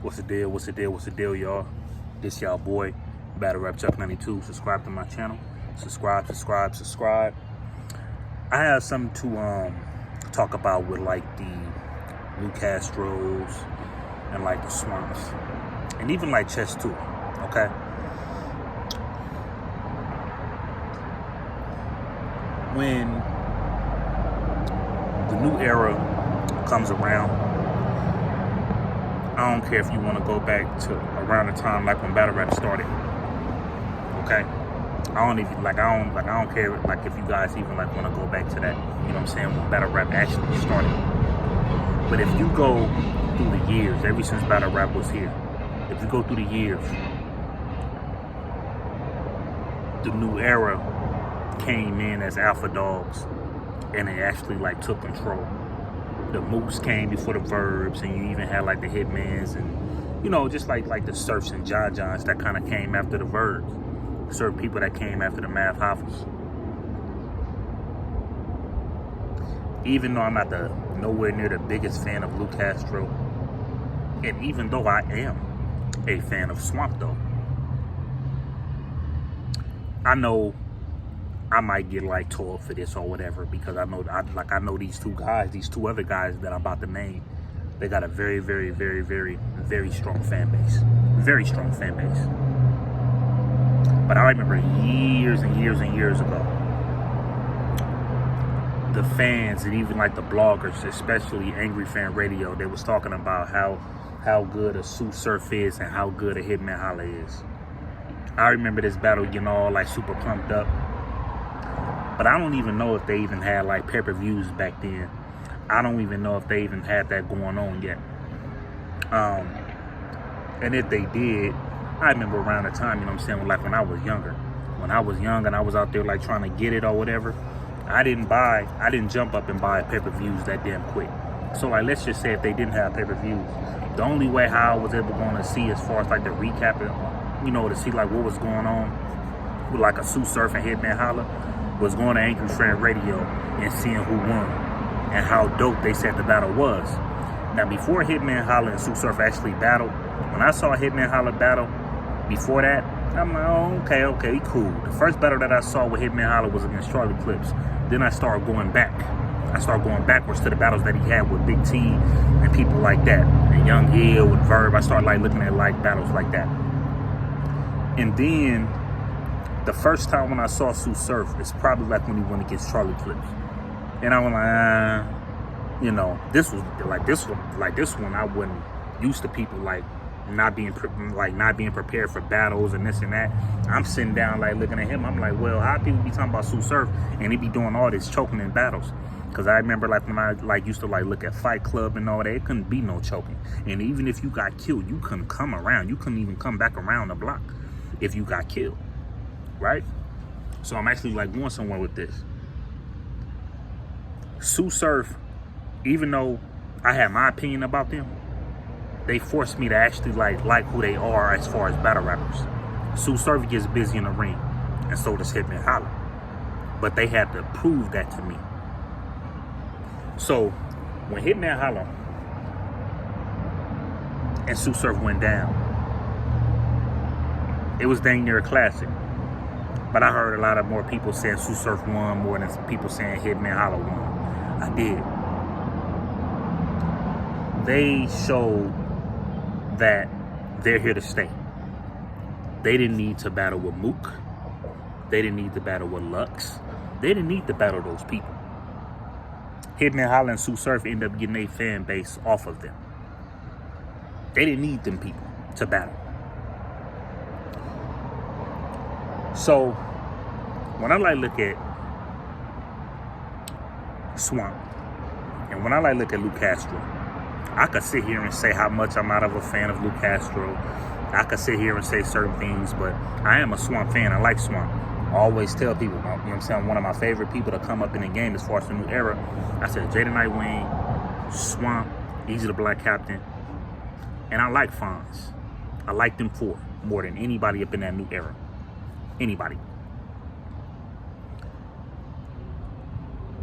What's the deal? What's the deal? What's the deal, y'all? This y'all boy, Battle Rap Chuck 92. Subscribe to my channel. Subscribe. I have something to talk about with like the Lou Castros and like the Swamps, and even like Chess too. Okay. When the new era comes around, I don't care if you want to go back to around the time like when battle rap started. Okay, I don't care like if you guys even like want to go back to that. You know what I'm saying? When battle rap actually started. But if you go through the years, ever since battle rap was here, if you go through the years, the new era came in as alpha dogs, and they actually like took control. The Mooks came before the Verbs, and you even had like the Hitmans, and you know, just like the Surfs and John Johns that kind of came after the Verbs. Certain people that came after the Math Hoffers. Even though I'm not nowhere near the biggest fan of Lou Castro, and even though I am a fan of Swamp though, I know I might get like told for this or whatever, because I know these two other guys that I'm about to name, they got a very strong fan base. Very strong fan base. But I remember years and years ago, the fans and even like the bloggers, especially Angry Fan Radio, they was talking about how good a Tsu Surf is and how good a Hitman Holla is. I remember this battle getting all like super pumped up. But I don't even know if they even had like pay-per-views back then. I don't even know if they even had that going on yet. And if they did, I remember around the time, you know what I'm saying, like when I was younger. When I was young and I was out there like trying to get it or whatever, I didn't jump up and buy pay-per-views that damn quick. So like, let's just say if they didn't have pay-per-views, the only way how I was ever going to see as far as like the recapping, you know, to see like what was going on with like a Tsu Surf and Hitman Holla, was going to Angry Fan Radio and seeing who won and how dope they said the battle was. Now, before Hitman Holla and Tsu Surf actually battled, when I saw Hitman Holla battle, before that, I'm like, oh, okay, cool. The first battle that I saw with Hitman Holla was against Charlie Clips. Then I started going back. I started going backwards to the battles that he had with Big T and people like that. And Young Ill and Verb. I started like looking at like battles like that. And then the first time when I saw Tsu Surf, it's probably like when he went against Charlie Clips. And I was like, you know, this one I wasn't used to people like not being prepared for battles and this and that. I'm sitting down like looking at him. I'm like, well, how people be talking about Tsu Surf and he be doing all this choking in battles? Because I remember like when I like used to like look at Fight Club and all that, it couldn't be no choking. And even if you got killed, you couldn't come around. You couldn't even come back around the block if you got killed. Right? So I'm actually like going somewhere with this. Tsu Surf, even though I had my opinion about them, they forced me to actually like who they are as far as battle rappers. Tsu Surf gets busy in the ring, and so does Hitman Holla. But they had to prove that to me. So when Hitman Holla and Tsu Surf went down, it was dang near a classic. But I heard a lot of more people saying Tsu Surf won more than people saying Hitman Holla won. I did. They showed that they're here to stay. They didn't need to battle with Mook. They didn't need to battle with Lux. They didn't need to battle those people. Hitman Holla and Tsu Surf ended up getting a fan base off of them. They didn't need them people to battle. So, when I like look at Swamp, and when I like look at Lou Castro, I could sit here and say how much I'm not of a fan of Lou Castro. I could sit here and say certain things, but I am a Swamp fan. I like Swamp. I always tell people, you know what I'm saying, one of my favorite people to come up in the game as far as the new era, I said Jaden Nightwing, Swamp, Easy the Black Captain, and I like Fonz. I like them four more than anybody up in that new era. Anybody.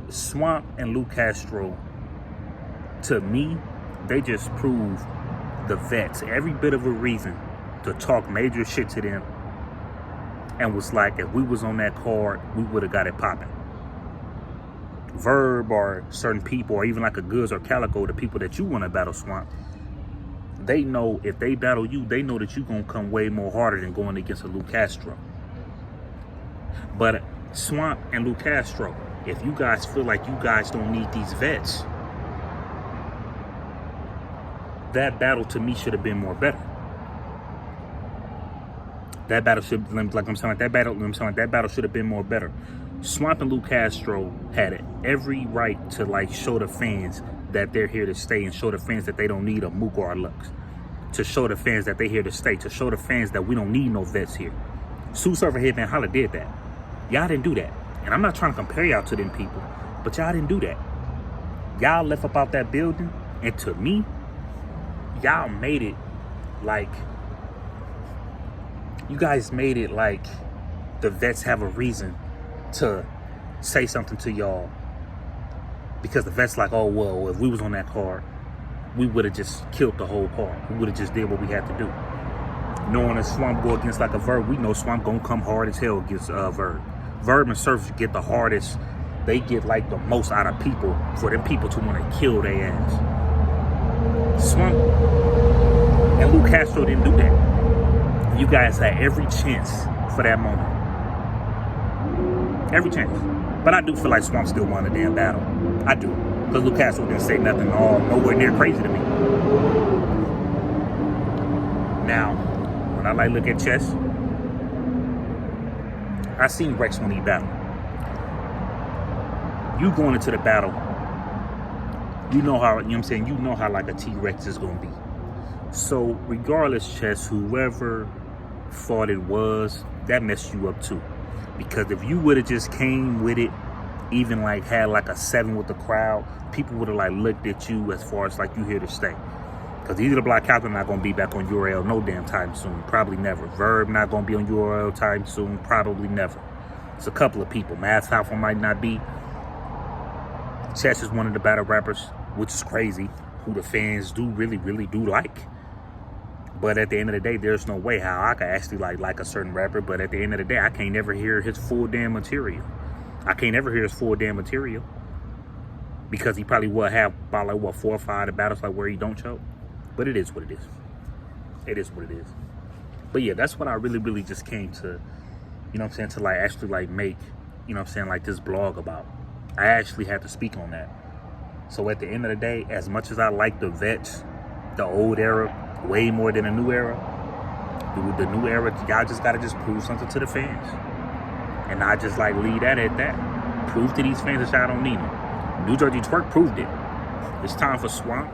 Swamp and Lou Castro, to me, they just prove the vets every bit of a reason to talk major shit to them, and was like, if we was on that card, we would have got it popping. Verb or certain people, or even like a Goods or Calico, the people that you want to battle, Swamp, they know if they battle you, they know that you gonna come way more harder than going against a Luke Castro. But Swamp and Luke Castro, if you guys feel like you guys don't need these vets, that battle to me should have been more better. That battle should, like I'm saying, like that battle should have been more better. Swamp and Luke Castro had every right to like show the fans that they're here to stay, and show the fans that they don't need a Mook or a Lux. To show the fans that they're here to stay. To show the fans that we don't need no vets here. Sue Surfer, Hitman Holla did that. Y'all didn't do that. And I'm not trying to compare y'all to them people, but y'all didn't do that. Y'all left up out that building, and to me, y'all made it like, you guys made it like the vets have a reason to say something to y'all, because the vets like, oh well, if we was on that card, we would have just killed the whole card. We would have just did what we had to do. Knowing that Swamp go against like a Verb, we know Swamp gonna come hard as hell against Verb. Verb and Surf get the hardest. They get like the most out of people for them people to want to kill their ass. Swamp and Luke Castro didn't do that. You guys had every chance for that moment. Every chance. But I do feel like Swamp still won the damn battle. I do. Because Luke Castro didn't say nothing nowhere near crazy to me. Now, when I like look at chess, I seen Rex when he battled. You going into the battle, you know how, you know what I'm saying, you know how like a T-Rex is going to be. So regardless, chess, whoever thought it was, that messed you up too. Because if you would have just came with it, even like had like a 7 with the crowd, people would have like looked at you as far as like you here to stay. Because either the Black Captain not going to be back on URL no damn time soon. Probably never. Verb not going to be on URL time soon. Probably never. It's a couple of people. Mass Alpha might not be. Chess is one of the battle rappers, which is crazy, who the fans do really, really do like. But at the end of the day, there's no way how I could actually like a certain rapper. But at the end of the day, I can't never hear his full damn material. I can't ever hear his full damn material. Because he probably will have about like, what, 4 or 5 battles like where he don't choke. But it is what it is. It is what it is. But yeah, that's what I really, really just came to, you know what I'm saying, to like actually like make, you know what I'm saying, like this blog about. I actually had to speak on that. So at the end of the day, as much as I like the vets, the old era, way more than the new era, the new era, y'all just gotta just prove something to the fans. And I just like leave that at that. Prove to these fans that y'all don't need them. New Jersey Twerk proved it. It's time for Swamp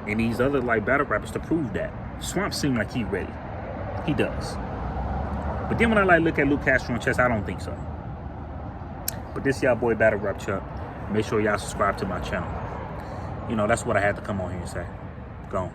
and these other like battle rappers to prove that. Swamp seemed like he ready. He does. But then when I like look at Luke Castro and chess, I don't think so. But this y'all boy Battle Rap Chuck. Make sure y'all subscribe to my channel. You know, that's what I had to come on here and say. Go on.